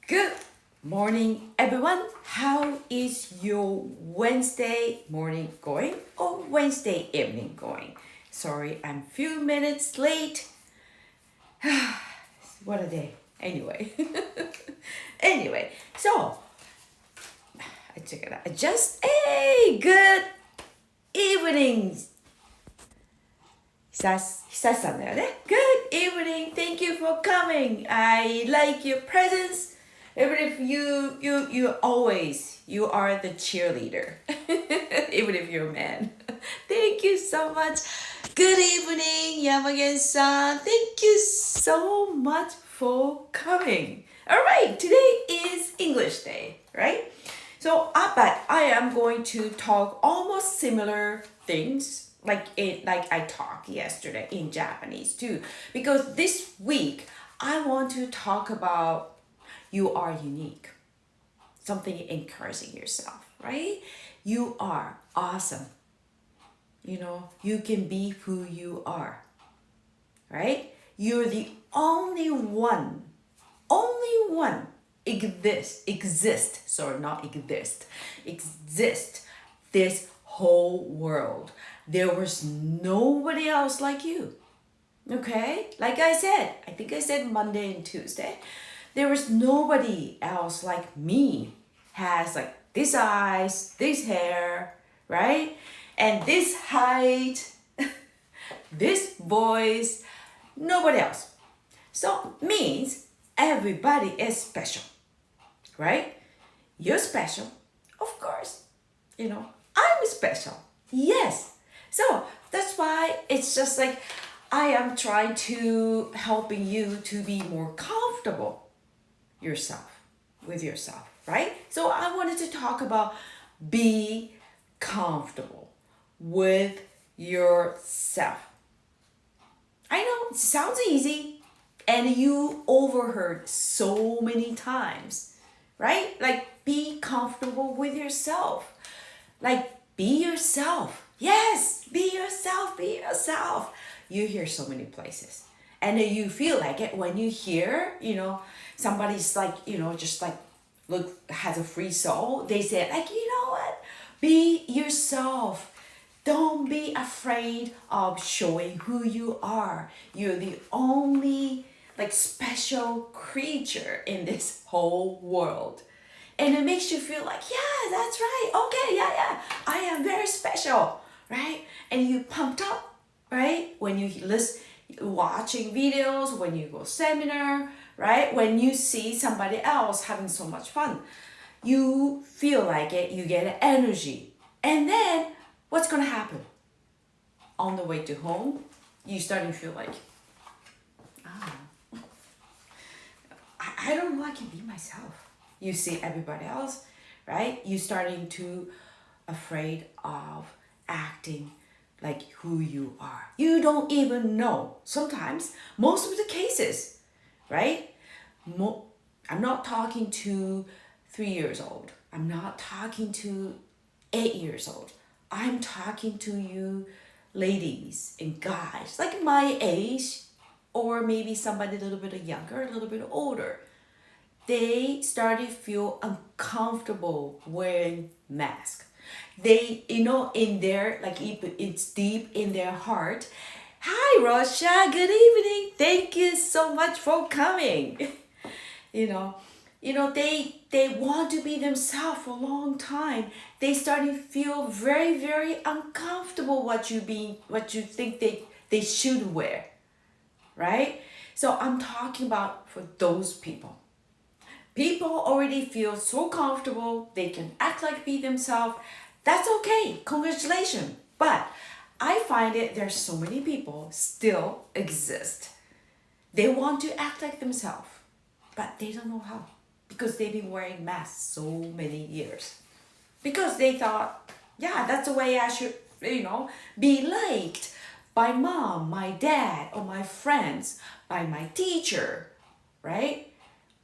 Good morning, everyone. How is your Wednesday morning going or Wednesday evening going? Sorry, I'm a few minutes late. What a day. Anyway, so I check it out. Just a good evening. 久さんだよね. Good evening. Thank you for coming. I like your presence. Even if you always, you are the cheerleader. Even if you're a man. Thank you so much. Good evening, Yamagen-san. Thank you so much for coming. All right, today is English Day, right? So, but I am going to talk almost similar things like I talked yesterday in Japanese too, because this week I want to talk about you are unique, something encouraging yourself, right? You are awesome. You can be who you are, right? You're the only one exist this whole world. There was nobody else like you. Okay? Like I said, I think I said Monday and Tuesday. There was nobody else like me has like this eyes, this hair, right? And this height, this voice, nobody else. So means everybody is special, right? You're special, of course. I'm special. Yes. So that's why it's just like I am trying to helping you to be more comfortable with yourself, right? So I wanted to talk about be comfortable with yourself. I know it sounds easy and you overheard so many times, right? Like be comfortable with yourself. Like be yourself. Yes, be yourself, be yourself. You hear so many places. And then you feel like it when you hear, somebody's like, just like look has a free soul. They say like, you know what? Be yourself. Don't be afraid of showing who you are. You're the only like special creature in this whole world. And it makes you feel like, yeah, that's right. Okay, yeah. I am very special, right? And you pumped up, right? When you listen, watching videos, when you go seminar, right? When you see somebody else having so much fun, you feel like it, you get energy. And then what's going to happen? On the way to home, you starting to feel like, I don't know, I can be myself. You see everybody else, right? You starting to afraid of acting like who you are. You don't even know. Sometimes, most of the cases, right? I'm not talking to 3 years old. I'm not talking to 8 years old. I'm talking to you ladies and guys, like my age, or maybe somebody a little bit younger, a little bit older. They started to feel uncomfortable wearing masks. They, in their, like it's deep in their heart. Hi, Russia. Good evening. Thank you so much for coming. They want to be themselves for a long time. They start to feel very, very uncomfortable what you think they should wear, right? So I'm talking about for those people. People already feel so comfortable, they can act like be themselves. That's okay, congratulations. But I find it there's so many people still exist. They want to act like themselves, but they don't know how because they've been wearing masks so many years. Because they thought, yeah, that's the way I should, be liked by mom, my dad, or my friends, by my teacher, right?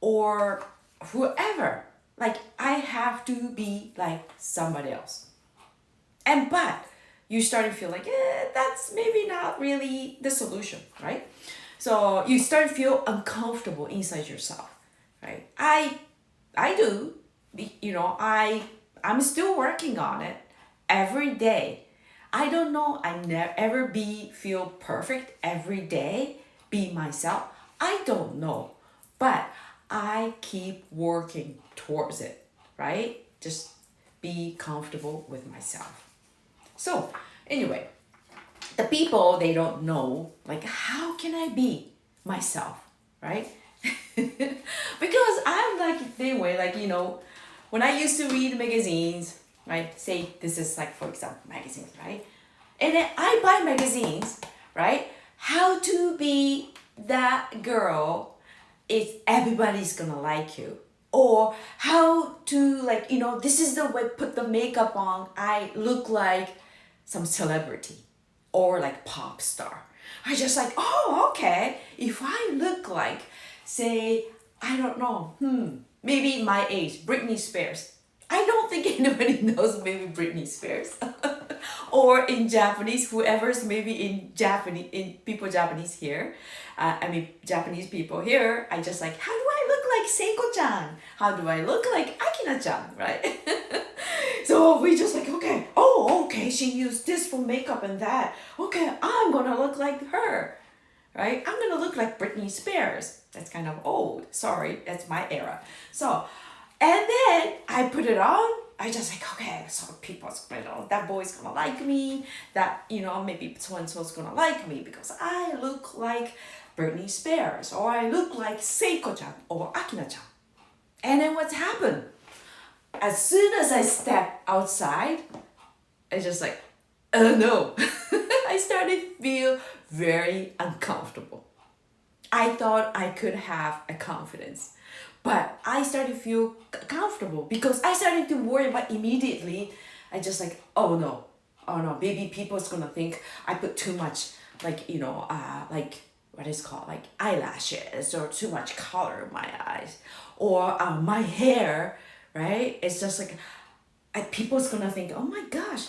Or whoever. Like I have to be like somebody else. But you start to feel like, that's maybe not really the solution, right? So you start to feel uncomfortable inside yourself, right? I I do. I'm still working on it every day. I don't know. I never ever be feel perfect every day. Be myself. I don't know, but I keep working towards it. Right? Just be comfortable with myself. So anyway, the people they don't know like how can I be myself, right? Because I'm like the way like when I used to read magazines, right? Say this is like for example magazines, right? And then I buy magazines, right? How to be that girl is everybody's gonna like you. Or how to like, this is the way put the makeup on. I look like some celebrity or like pop star. I just like, oh, okay. If I look like, say, I don't know, maybe my age, Britney Spears. I don't think anybody knows maybe Britney Spears. Or in Japanese, whoever's maybe in Japanese, in people Japanese here, Japanese people here, I just like, how do I look like Seiko-chan? How do I look like Akina-chan, right? So we just like, okay, oh, okay, she used this for makeup and that. Okay, I'm gonna look like her, right? I'm gonna look like Britney Spears. That's kind of old. Sorry, that's my era. So, and then I put it on. I just like, okay, so people's, that boy's gonna like me. That, maybe so-and-so's gonna like me because I look like Britney Spears or I look like Seiko-chan or Akina-chan. And then what's happened? As soon as I step outside, I just like, oh no. I started to feel very uncomfortable. I thought I could have a confidence, but I started to feel comfortable because I started to worry about immediately. I just like, oh no, maybe people's gonna think I put too much, like, like what is called, like eyelashes or too much color in my eyes or my hair, right? It's just like, people's gonna think, oh my gosh,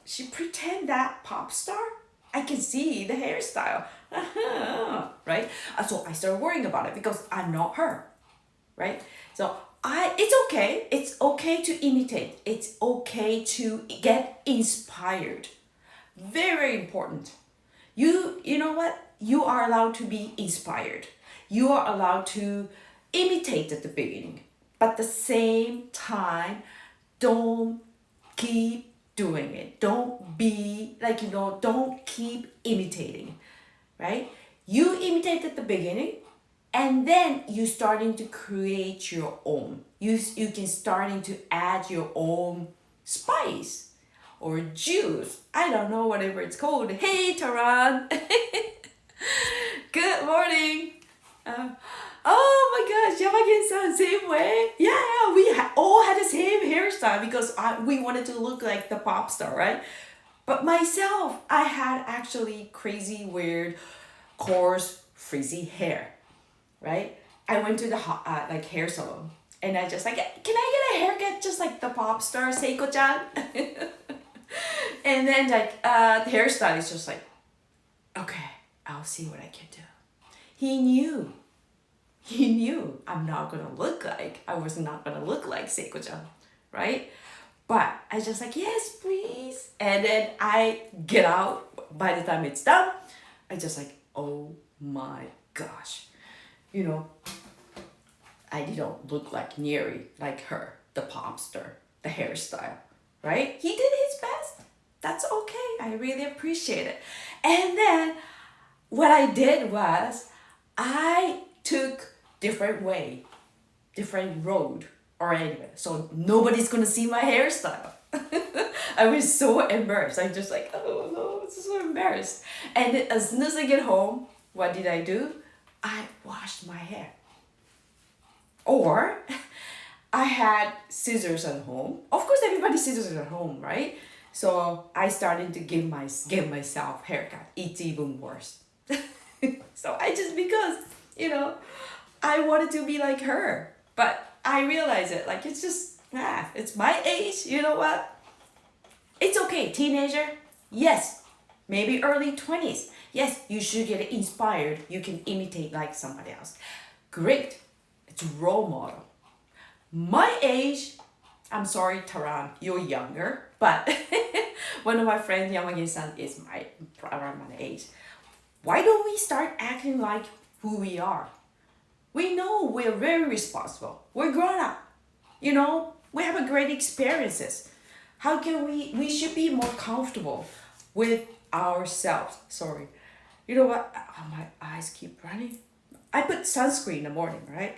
she pretend that pop star? I can see the hairstyle, right? So I started worrying about it because I'm not her, right? So it's okay. It's okay to imitate. It's okay to get inspired. Very important. You know what? You are allowed to be inspired. You are allowed to imitate at the beginning, but at the same time, don't keep doing it. Don't be like, don't keep imitating, right? You imitate at the beginning and then you starting to create your own. You can starting to add your own spice or juice. I don't know, whatever it's called. Hey, Taran. Good morning. Oh my gosh, Yamagen-san, same way. Yeah, we all had the same hairstyle because we wanted to look like the pop star, right? But myself, I had actually crazy, weird, coarse, frizzy hair, right? I went to the like hair salon and I just like, can I get a haircut just like the pop star Seiko-chan? And then like the hairstylist just like, okay, I'll see what I can do. He knew I was not gonna look like Seiko-chan, right? But I just like, yes, please. And then I get out. By the time it's done, I just like, oh my gosh. I didn't look like nearly like her, the pop star, the hairstyle, right? He did his best. That's okay. I really appreciate it. And then what I did was I took different road or anyway. So nobody's gonna see my hairstyle. I was so embarrassed. I just like, oh no, I'm so embarrassed. And then as soon as I get home, what did I do? I washed my hair. Or I had scissors at home. Of course, everybody's scissors at home, right? So I started to give myself haircut. It's even worse. So I just because I wanted to be like her, but I realized it like it's just it's my age. You know what? It's okay, teenager. Yes, maybe early 20s. Yes, you should get inspired. You can imitate like somebody else. Great. It's role model. My age, I'm sorry, Taran, you're younger, but one of my friends, Yamagi-san, is around my age. Why don't we start acting like who we are? We know we're very responsible. We're grown up. We have a great experiences. How can we should be more comfortable with ourselves. Sorry. You know what? Oh, my eyes keep running. I put sunscreen in the morning, right?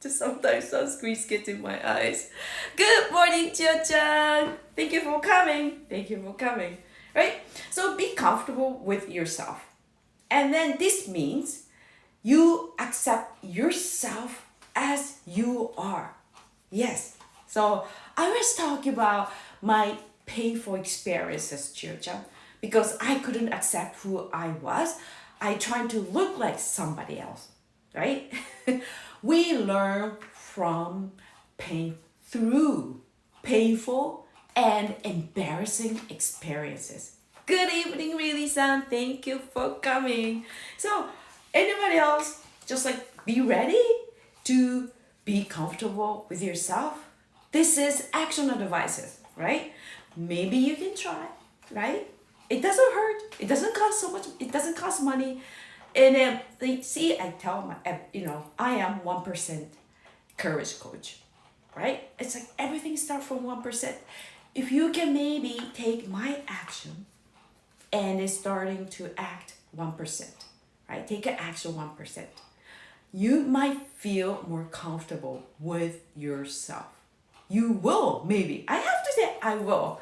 Just sometimes sunscreen gets in my eyes. Good morning, Chia-chan. Thank you for coming. Thank you for coming. Right? So be comfortable with yourself. And then this means you accept yourself as you are. Yes. So I was talking about my painful experiences, Chia-chan, because I couldn't accept who I was. I tried to look like somebody else, right? We learn from pain through painful and embarrassing experiences. Good evening, Really-san. Thank you for coming. So, anybody else, just like be ready to be comfortable with yourself. This is action advices, right? Maybe you can try, right? It doesn't hurt. It doesn't cost so much. It doesn't cost money. And see, I tell my, I am 1% courage coach, right? It's like everything starts from 1%. If you can maybe take my action and is starting to act 1%, right? Take an action 1%. You might feel more comfortable with yourself. You will, maybe. I have to say, I will.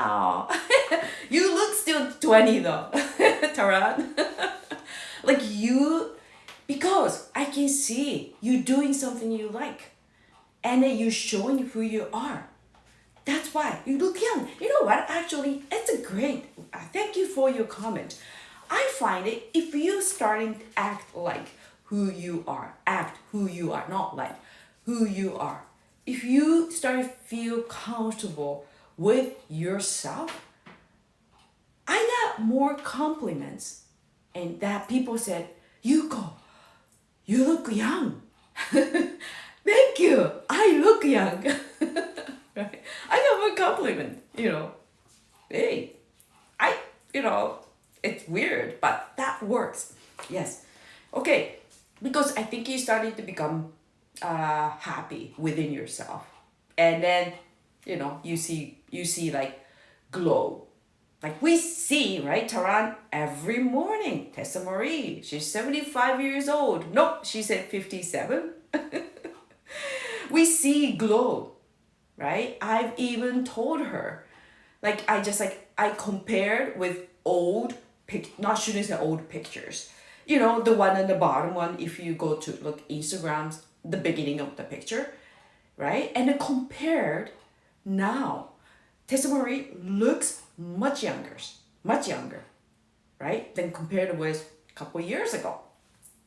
Oh, you look still 20 though, Taran. Like because I can see you doing something you like, and then you're showing who you are. That's why you look young. You know what? Actually, it's a great. Thank you for your comment. I find it if you starting to act like who you are, not like who you are. If you start to feel comfortable with yourself, I got more compliments, and that people said, "Yuko, you look young." Thank you. I look young. Right? I got more compliment. Hey, it's weird, but that works. Yes. Okay. Because I think you started to become happy within yourself, and then you see like glow, like we see, right, Taran, every morning. Tessa Marie, she's 75 years old. Nope, she said 57. We see glow, right? I've even told her, like I compared with not shouldn't say old pictures. The one on the bottom one, if you go to look Instagrams, the beginning of the picture, right? And then compared now, Tessa Marie looks much younger, right? Than compared with a couple years ago.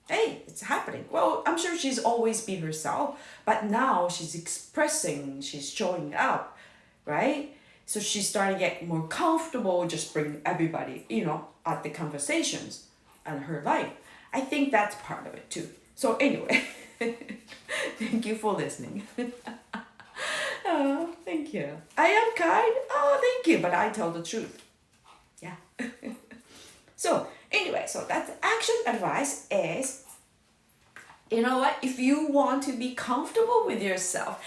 Hey, it's happening. Well, I'm sure she's always been herself, but now she's expressing, she's showing up, right? So she's starting to get more comfortable, just bring everybody, at the conversations and her life. I think that's part of it too. So anyway, thank you for listening. Oh, thank you. I am kind. Oh, thank you. But I tell the truth. Yeah. So anyway, so that's action advice is, you know what? If you want to be comfortable with yourself,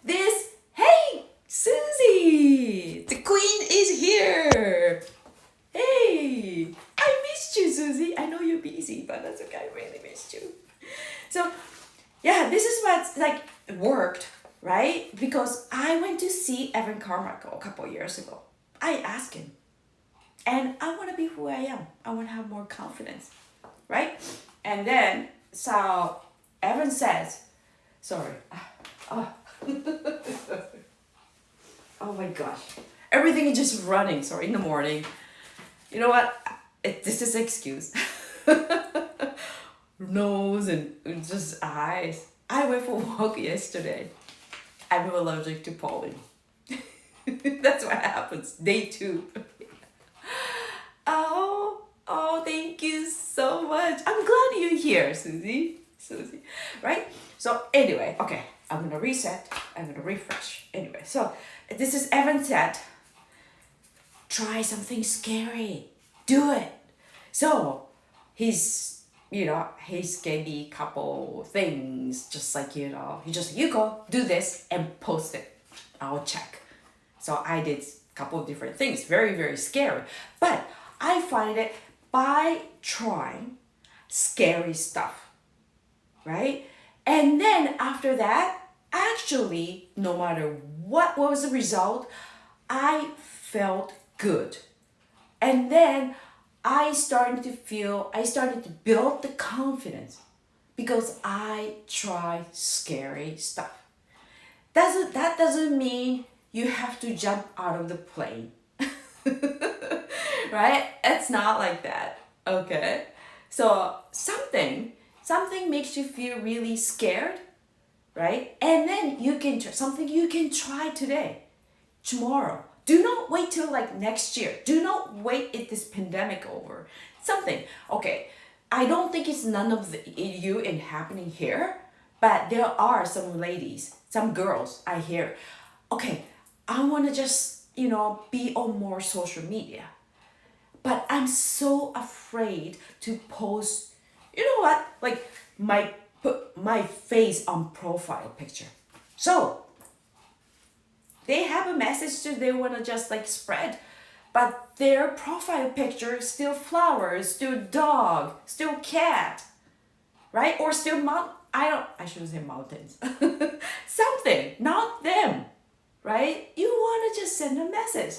hey, Susie, the queen is here. Hey, I missed you, Susie. I know you're busy, but that's okay. I really missed you. So, yeah, this is what's like worked, right? Because I went to see Evan Carmichael a couple of years ago. I asked him, and I want to be who I am. I want to have more confidence, right? And then, so Evan says, sorry. Oh, oh my gosh. Everything is just running, sorry, in the morning. You know what? This is an excuse. Nose and just eyes. I went for a walk yesterday. I'm allergic to pollen. That's what happens. Day 2. Oh, thank you so much. I'm glad you're here, Susie. Right? So anyway, okay. I'm gonna reset, I'm gonna refresh. Anyway, so this is Evan said, try something scary. Do it. So he's gave me a couple things, just like, you go, do this and post it. I'll check. So I did a couple of different things, very, very scary. But I find it by trying scary stuff, right? And then after that, actually, no matter what was the result, I felt good. And then I started to build the confidence because I try scary stuff. That doesn't mean you have to jump out of the plane. Right? It's not like that. Okay? So something makes you feel really scared, right? And then you can something you can try today, tomorrow. Do not wait till like next year. Do not wait if this pandemic over. Something. Okay, I don't think it's none of you in happening here, but there are some ladies, some girls I hear, okay, I want to just, be on more social media. But I'm so afraid to post, you know what? Like put my face on profile picture. So they have a message that they want to just like spread, but their profile picture is still flowers, still dog, still cat, right? Or still I shouldn't say mountains. Something, not them, right? You want to just send a message.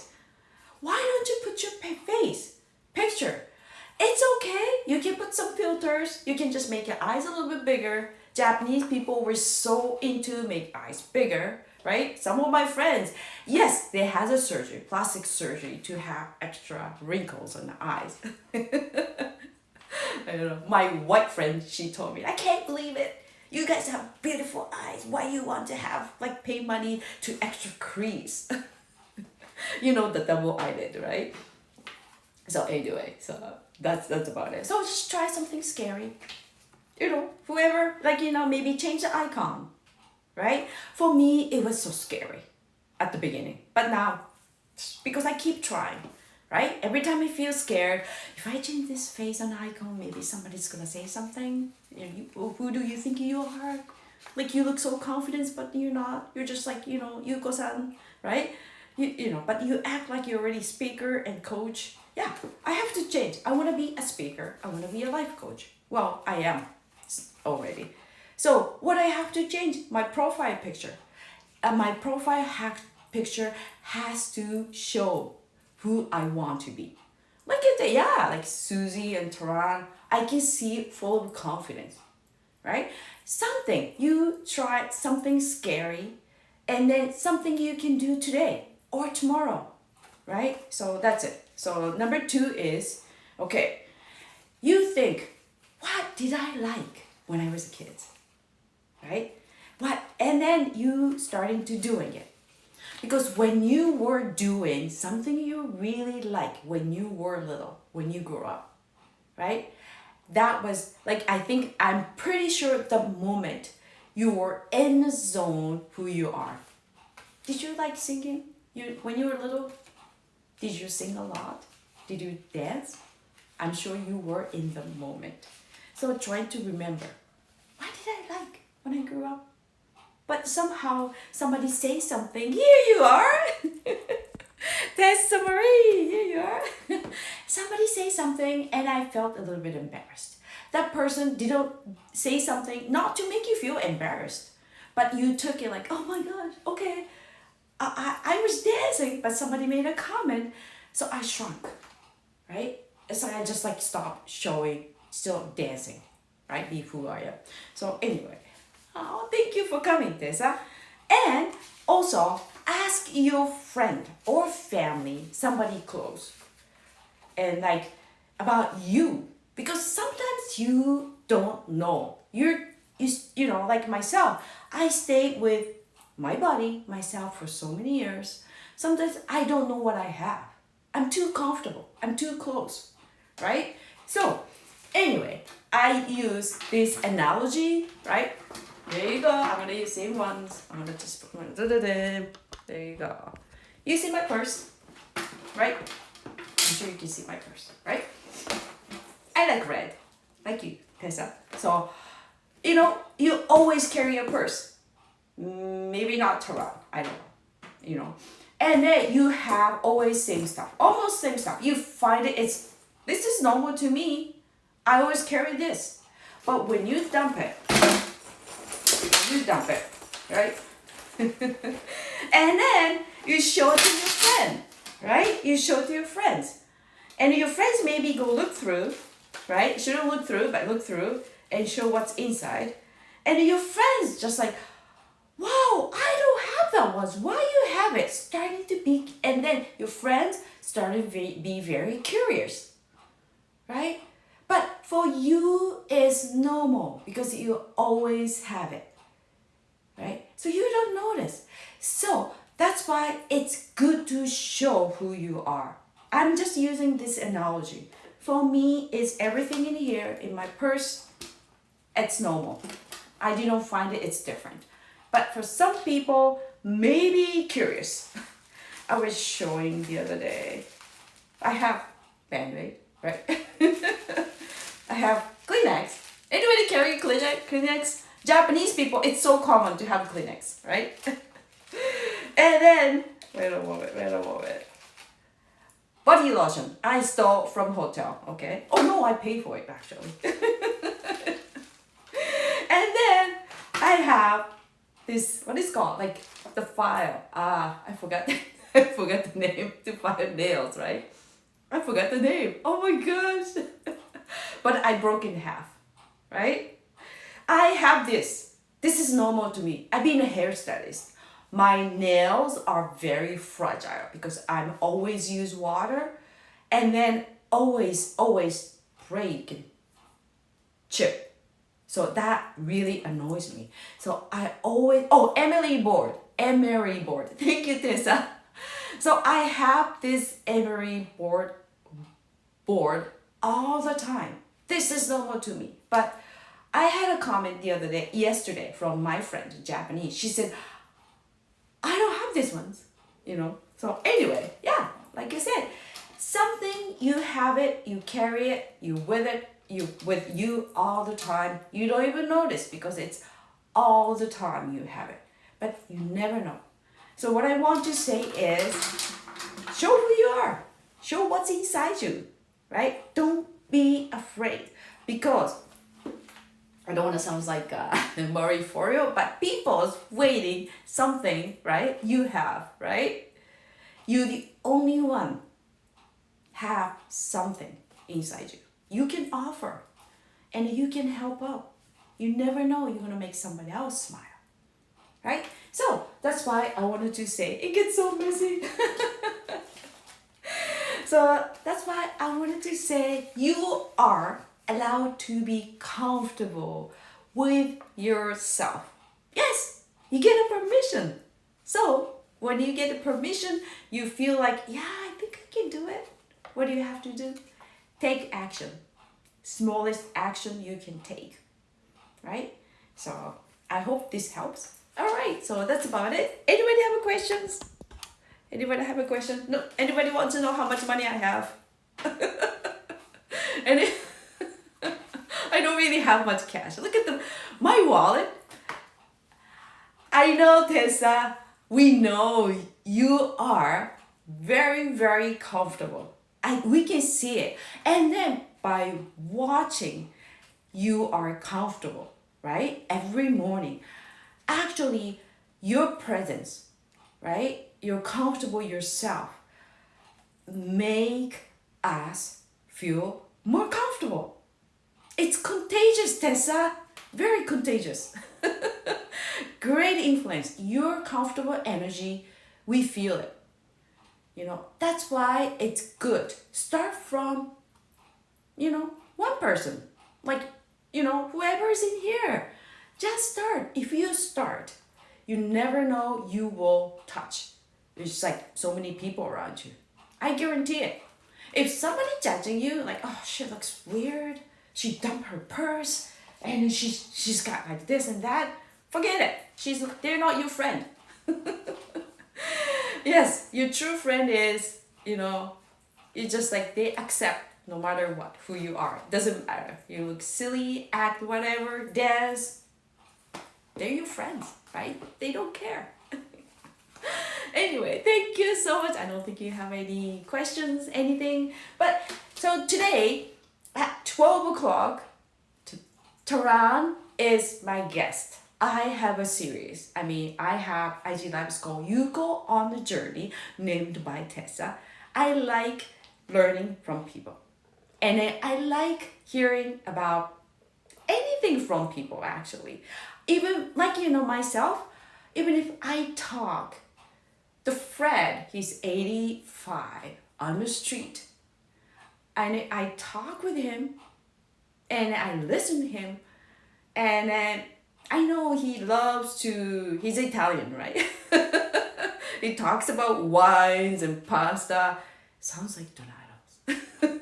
Why don't you put your face picture? It's okay. You can put some filters. You can just make your eyes a little bit bigger. Japanese people were so into make eyes bigger, right? Some of my friends, yes, they has a surgery, plastic surgery to have extra wrinkles on the eyes. I don't know. My white friend, she told me, I can't believe it. You guys have beautiful eyes. Why you want to have pay money to extra crease? The double eyelid, right? So anyway, so that's about it. So just try something scary. Whoever, maybe change the icon, right? For me, it was so scary at the beginning. But now, because I keep trying, right? Every time I feel scared, if I change this face on icon, maybe somebody's gonna say something. Who do you think you are? Like you look so confident, but you're not. You're just like, Yuko-san, right? But you act like you're already speaker and coach. Yeah, I have to change. I want to be a speaker. I want to be a life coach. Well, I am already. So what I have to change, my profile picture. My profile picture has to show who I want to be. Like Susie and Taran, I can see full of confidence, right? You try something scary, and then something you can do today or tomorrow, right? So that's it. So number 2 is, okay, you think, what did I like when I was a kid, right? And then you starting to doing it. Because when you were doing something you really like when you were little, when you grew up, right? That was I'm pretty sure the moment you were in the zone who you are. Did you like singing? When you were little, did you sing a lot? Did you dance? I'm sure you were in the moment. So try to remember, what did I like when I grew up? But somehow somebody say something, here you are. Tessa Marie, here you are. Somebody say something and I felt a little bit embarrassed. That person didn't say something not to make you feel embarrassed, but you took it like, oh my gosh, okay. I was dancing, but somebody made a comment, so I shrunk, right? So I just stopped showing, still dancing, right? Be who I am. So anyway, thank you for coming, Tessa. And also, ask your friend or family, somebody close, and about you, because sometimes you don't know. You like myself, I stayed with my body, myself for so many years. Sometimes I don't know what I have. I'm too comfortable. I'm too close, right? So anyway, I use this analogy, right? There you go. I'm gonna use same ones. I'm gonna just put my there you go. You see my purse, right? I'm sure you can see my purse, right? I like red, like you, Tessa. So, you always carry a purse. Maybe not around. I don't know. And then you have always same stuff, almost same stuff. You find this is normal to me. I always carry this. But when you dump it, right? And then you show it to your friend, right? You show it to your friends. And your friends maybe go look through, right? Shouldn't look through, but look through and show what's inside. And your friends just like, wow, I don't have that one. Why you have it? Starting to be, and then your friends started to be very curious, right? But for you, it's normal because you always have it, right? So you don't notice. So that's why it's good to show who you are. I'm just using this analogy. For me, it's everything in here, in my purse, it's normal. I didn't find it's different. But for some people, maybe curious. I was showing the other day. I have Band-Aid, right? I have Kleenex. Anybody carry Kleenex? Japanese people, it's so common to have Kleenex, right? And then, wait a moment. Body lotion, I stole from hotel, okay? Oh no, I paid for it actually. And then I have this, what is it called? Like the file. I forgot I forgot the name to file nails, right? I forgot the name. Oh my gosh. But I broke in half, right? I have this. This is normal to me. I've been a hairstylist. My nails are very fragile because I'm always use water and then always break and chip. So that really annoys me. So I always, emery board. Thank you, Tessa. So I have this emery board all the time. This is normal to me. But I had a comment yesterday from my friend, Japanese. She said, I don't have these ones, So anyway, yeah, like I said, something you have it, you carry it, you with you all the time. You don't even notice because it's all the time you have it, but you never know. So what I want to say is, show who you are, show what's inside you, right? Don't be afraid because I don't want to sound like Marie Forleo, but people's waiting something, right? You have, right? You the only one have something inside you. You can offer and you can help out. You never know you're going to make somebody else smile, right? So that's why I wanted to say, it gets so messy. So that's why I wanted to say you are allowed to be comfortable with yourself. Yes, you get a permission. So when you get a permission, you feel like, yeah, I think I can do it. What do you have to do? Take action. Smallest action you can take, right? So I hope this helps. All right, so that's about it. Anybody have questions? Anybody have a question? No. Anybody want to know how much money I have? I don't really have much cash. Look at my wallet. I know, Tessa, we know you are very, very comfortable. We can see it. And then by watching, you are comfortable, right? Every morning. Actually, your presence, right? You're comfortable yourself. Make us feel more comfortable. It's contagious, Tessa. Very contagious. Great influence. Your comfortable energy, we feel it. That's why it's good. Start from, one person. Like, whoever is in here. Just start. If you start, you never know you will touch. There's like so many people around you. I guarantee it. If somebody judging you, like, oh, she looks weird. She dumped her purse and she's got like this and that. Forget it. They're not your friend. Yes, your true friend is, it's just like they accept no matter what, who you are. Doesn't matter. You look silly, act whatever, dance. They're your friends, right? They don't care. Anyway, thank you so much. I don't think you have any questions, anything. But so today at 12 o'clock, Taran is my guest. I have a series. I have IG Lives called You Go on the Journey, named by Tessa. I like learning from people. And I like hearing about anything from people, actually. Even, like, myself, even if I talk, the Fred, he's 85, on the street. And I talk with him, and I listen to him, and I know he's Italian, right? He talks about wines and pasta. Sounds like Donatos.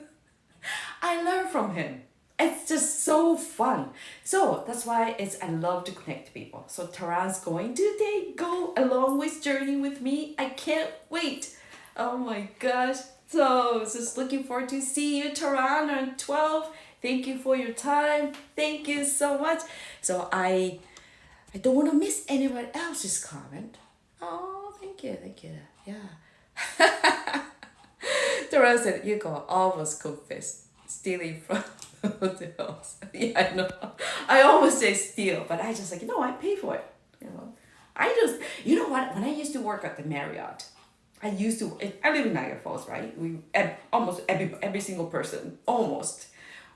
I learn from him. It's just so fun. So that's why I love to connect to people. So Taran's going to go along with journey with me. I can't wait. Oh my gosh. So just looking forward to see you, Taran, on 12. Thank you for your time. Thank you so much. So I don't want to miss anyone else's comment. Oh, thank you. Yeah. Taran said, you go almost confess stealing from hotels. Yeah, I know. I almost say steal, but I just like, I pay for it. You know what? When I used to work at the Marriott, I live in Niagara Falls, right? Almost every single person, almost,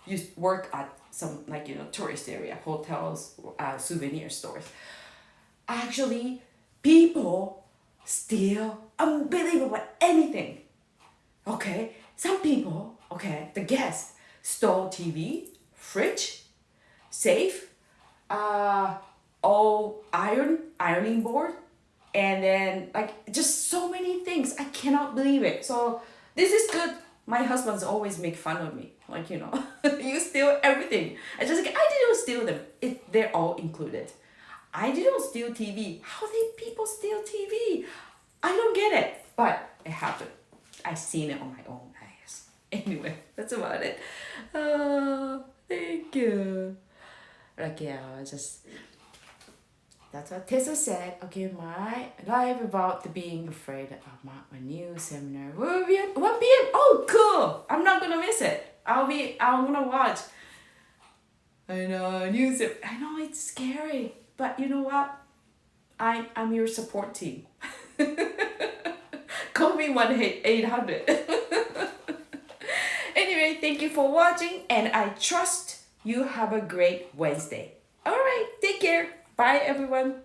used to work at some, tourist area, hotels, souvenir stores. Actually, people steal unbelievable anything. Okay? Some people, the guests, stole TV, fridge, safe, ironing board, and then just so many things. I cannot believe it. So this is good. My husband's always make fun of me. You steal everything. I didn't steal them. They're all included. I didn't steal TV. How did people steal TV? I don't get it. But it happened. I've seen it on my own eyes. Anyway, that's about it. Oh, thank you. That's what Tessa said. Okay, my live about being afraid of my new seminar will be at 1 p.m. Oh, cool. I'm not gonna miss it. I'm gonna watch. I know, I know it's scary, but you know what? I'm your support team. Call me 1-800. Anyway, thank you for watching, and I trust you have a great Wednesday. All right, take care. Bye, everyone.